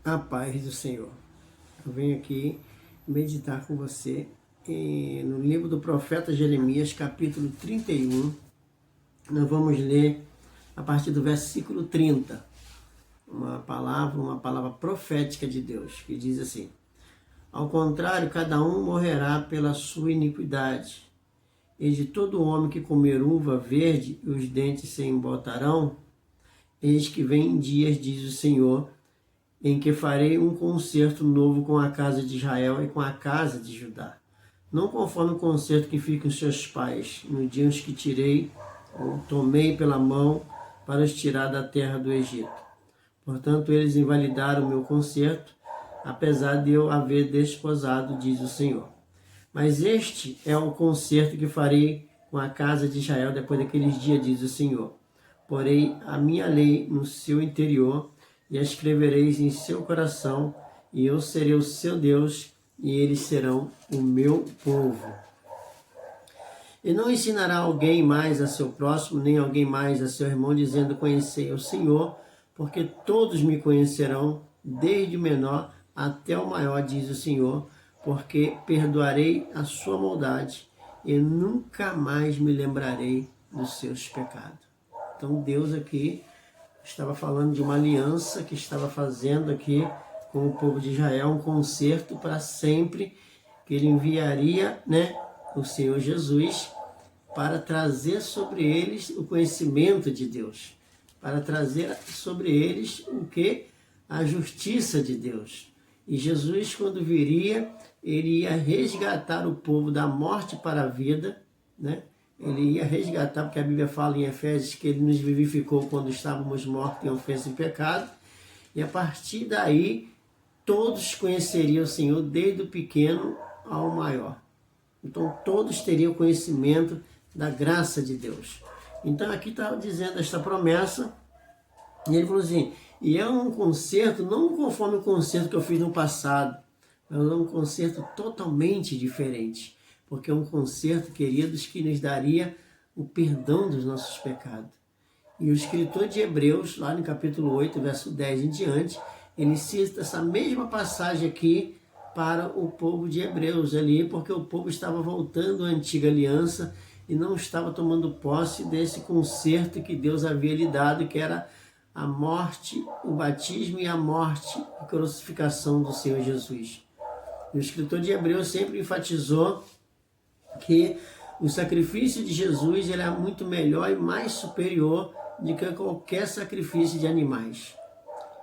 A paz do Senhor. Eu venho aqui meditar com você no livro do profeta Jeremias, capítulo 31. Nós vamos ler a partir do versículo 30, uma palavra profética de Deus, que diz assim: ao contrário, cada um morrerá pela sua iniquidade, e de todo homem que comer uva verde e os dentes se embotarão, eis que vem dias, diz o Senhor, em que farei um concerto novo com a casa de Israel e com a casa de Judá, não conforme o concerto que fiz com seus pais, no dia em que tirei, ou tomei pela mão, para os tirar da terra do Egito. Portanto, eles invalidaram o meu concerto, apesar de eu haver desposado, diz o Senhor. Mas este é o concerto que farei com a casa de Israel depois daqueles dias, diz o Senhor. Porei a minha lei no seu interior, e a escrevereis em seu coração, e eu serei o seu Deus, e eles serão o meu povo. E não ensinará alguém mais a seu próximo, nem alguém mais a seu irmão, dizendo: conhecei o Senhor, porque todos me conhecerão, desde o menor até o maior, diz o Senhor, porque perdoarei a sua maldade, e nunca mais me lembrarei dos seus pecados. Então Deus aqui estava falando de uma aliança que estava fazendo aqui com o povo de Israel, um concerto para sempre, que ele enviaria, o Senhor Jesus para trazer sobre eles o conhecimento de Deus, para trazer sobre eles o que? A justiça de Deus. E Jesus, quando viria, ele ia resgatar o povo da morte para a vida, Ele ia resgatar, porque a Bíblia fala em Efésios que ele nos vivificou quando estávamos mortos em ofensa e pecado. E a partir daí, todos conheceriam o Senhor, desde o pequeno ao maior. Então, todos teriam conhecimento da graça de Deus. Então, aqui está dizendo esta promessa. E ele falou assim: e é um concerto, não conforme o concerto que eu fiz no passado, mas é um concerto totalmente diferente. Porque é um concerto, queridos, que nos daria o perdão dos nossos pecados. E o escritor de Hebreus, lá no capítulo 8, verso 10 em diante, ele cita essa mesma passagem aqui para o povo de Hebreus ali, porque o povo estava voltando à antiga aliança e não estava tomando posse desse concerto que Deus havia lhe dado, que era a morte, o batismo e a morte e crucificação do Senhor Jesus. E o escritor de Hebreus sempre enfatizou que o sacrifício de Jesus ele é muito melhor e mais superior do que qualquer sacrifício de animais.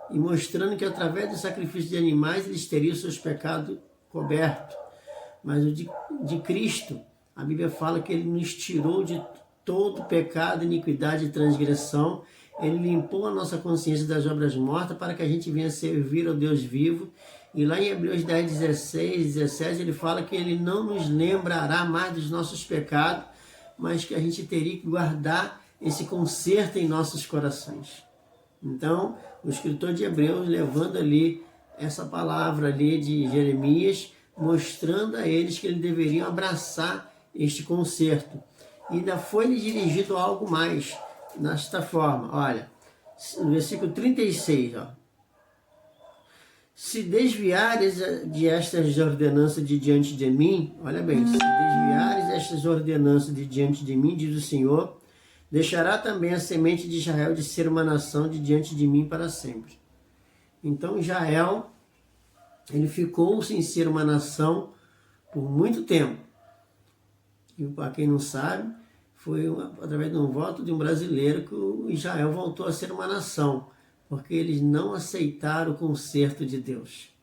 E mostrando que através do sacrifício de animais eles teriam seus pecados cobertos. Mas o de Cristo, a Bíblia fala que ele nos tirou de todo pecado, iniquidade e transgressão. Ele limpou a nossa consciência das obras mortas para que a gente venha servir ao Deus vivo. E lá em Hebreus 10, 16, 17, ele fala que ele não nos lembrará mais dos nossos pecados, mas que a gente teria que guardar esse conserto em nossos corações. Então, o escritor de Hebreus, levando ali essa palavra ali de Jeremias, mostrando a eles que eles deveriam abraçar este conserto. E ainda foi-lhe dirigido a algo mais, desta forma, olha, no versículo 36, se desviares de estas ordenanças de diante de mim, olha bem, se desviares estas ordenanças de diante de mim, diz o Senhor, deixará também a semente de Israel de ser uma nação de diante de mim para sempre. Então Israel, ele ficou sem ser uma nação por muito tempo. E para quem não sabe, foi através de um voto de um brasileiro que o Israel voltou a ser uma nação, porque eles não aceitaram o conserto de Deus.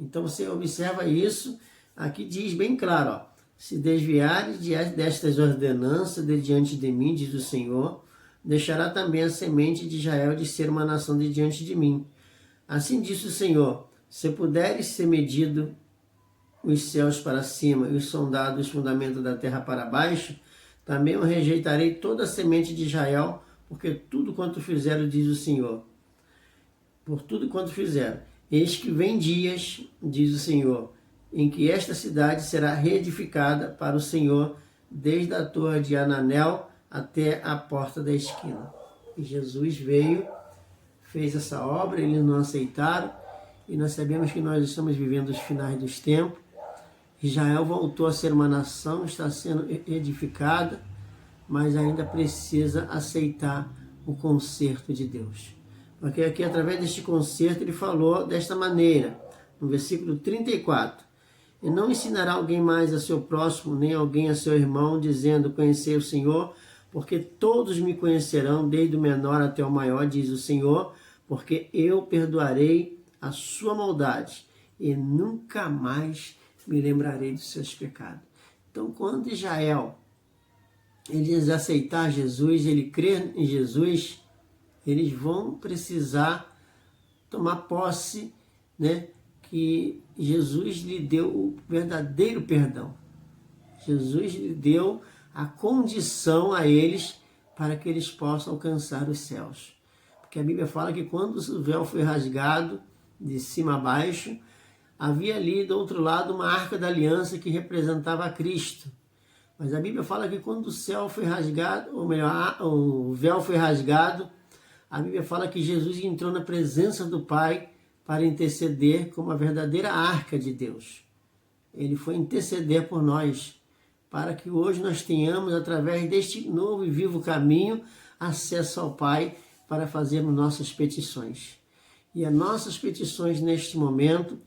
Então você observa isso, aqui diz bem claro, se desviares destas ordenanças de diante de mim, diz o Senhor, deixará também a semente de Israel de ser uma nação de diante de mim. Assim disse o Senhor: se puderes ser medido os céus para cima e sondado os fundamentos da terra para baixo, também eu rejeitarei toda a semente de Israel, porque tudo quanto fizeram, diz o Senhor, por tudo quanto fizeram. Eis que vem dias, diz o Senhor, em que esta cidade será reedificada para o Senhor, desde a torre de Ananel até a porta da esquina. E Jesus veio, fez essa obra, eles não aceitaram, e nós sabemos que nós estamos vivendo os finais dos tempos. Israel voltou a ser uma nação, está sendo edificada, mas ainda precisa aceitar o conserto de Deus. Porque aqui, através deste conserto, ele falou desta maneira, no versículo 34. E não ensinará alguém mais a seu próximo, nem alguém a seu irmão, dizendo, conhecei o Senhor, porque todos me conhecerão, desde o menor até o maior, diz o Senhor, porque eu perdoarei a sua maldade e nunca mais me lembrarei dos seus pecados. Então, quando Israel, eles aceitar Jesus, ele crer em Jesus, eles vão precisar tomar posse, né, que Jesus lhe deu o verdadeiro perdão. Jesus lhe deu a condição a eles para que eles possam alcançar os céus. Porque a Bíblia fala que quando o véu foi rasgado, de cima a baixo, havia ali do outro lado uma arca da aliança que representava a Cristo. Mas a Bíblia fala que quando o céu foi rasgado, ou melhor, o véu foi rasgado, a Bíblia fala que Jesus entrou na presença do Pai para interceder como a verdadeira arca de Deus. Ele foi interceder por nós, para que hoje nós tenhamos, através deste novo e vivo caminho, acesso ao Pai para fazermos nossas petições. E as nossas petições neste momento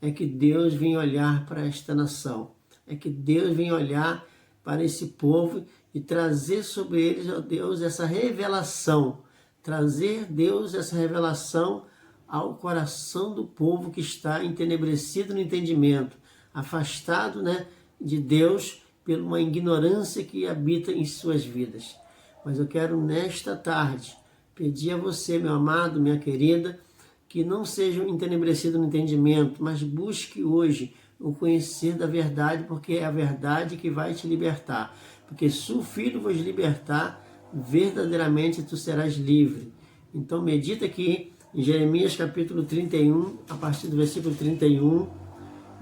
é que Deus venha olhar para esta nação, é que Deus venha olhar para esse povo e trazer sobre eles, ó Deus, essa revelação, trazer, Deus, essa revelação ao coração do povo que está entenebrecido no entendimento, afastado, né, de Deus por uma ignorância que habita em suas vidas. Mas eu quero nesta tarde pedir a você, meu amado, minha querida, que não sejam entenebrecidos no entendimento, mas busque hoje o conhecer da verdade, porque é a verdade que vai te libertar. Porque se o Filho vos libertar, verdadeiramente tu serás livre. Então medita aqui em Jeremias capítulo 31, a partir do versículo 31,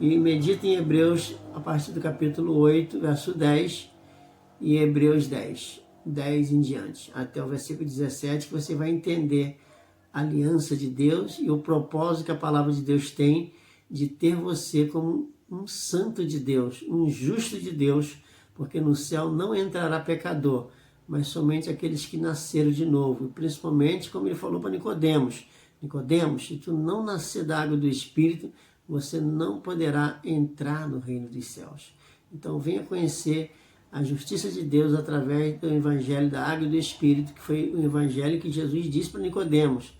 e medita em Hebreus a partir do capítulo 8, verso 10, e Hebreus 10 em diante, até o versículo 17, que você vai entender a aliança de Deus e o propósito que a palavra de Deus tem de ter você como um santo de Deus, um justo de Deus, porque no céu não entrará pecador, mas somente aqueles que nasceram de novo, principalmente como ele falou para Nicodemos, Nicodemos, se tu não nascer da água do Espírito, você não poderá entrar no reino dos céus. Então venha conhecer a justiça de Deus através do Evangelho da Água e do Espírito, que foi o Evangelho que Jesus disse para Nicodemos.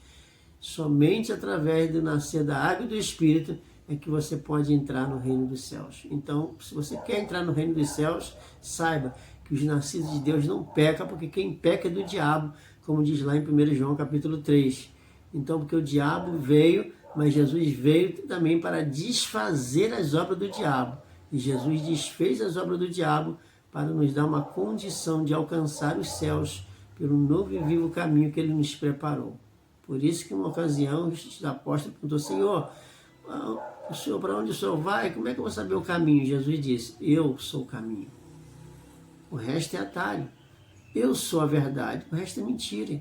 Somente através do nascer da água e do Espírito é que você pode entrar no reino dos céus. Então, se você quer entrar no reino dos céus, saiba que os nascidos de Deus não pecam, porque quem peca é do diabo, como diz lá em 1 João capítulo 3. Então, porque o diabo veio, mas Jesus veio também para desfazer as obras do diabo. E Jesus desfez as obras do diabo para nos dar uma condição de alcançar os céus pelo novo e vivo caminho que ele nos preparou. Por isso que uma ocasião os apóstolos perguntou, Senhor, para onde o Senhor vai? Como é que eu vou saber o caminho? Jesus disse, eu sou o caminho. O resto é atalho. Eu sou a verdade, o resto é mentira.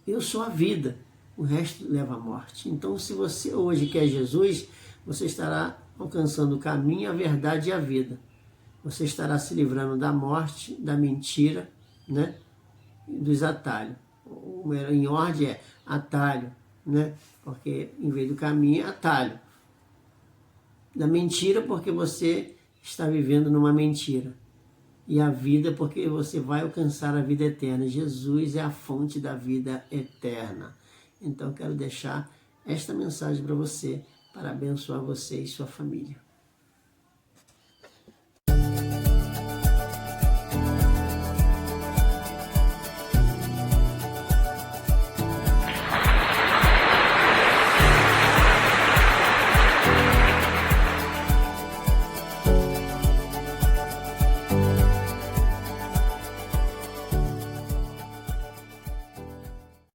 Eu sou a vida, o resto leva à morte. Então, se você hoje quer Jesus, você estará alcançando o caminho, a verdade e a vida. Você estará se livrando da morte, da mentira, né? E dos atalhos. Em ordem é atalho, né? Porque em vez do caminho é atalho. Da mentira, porque você está vivendo numa mentira. E a vida, porque você vai alcançar a vida eterna. Jesus é a fonte da vida eterna. Então, eu quero deixar esta mensagem para você, para abençoar você e sua família.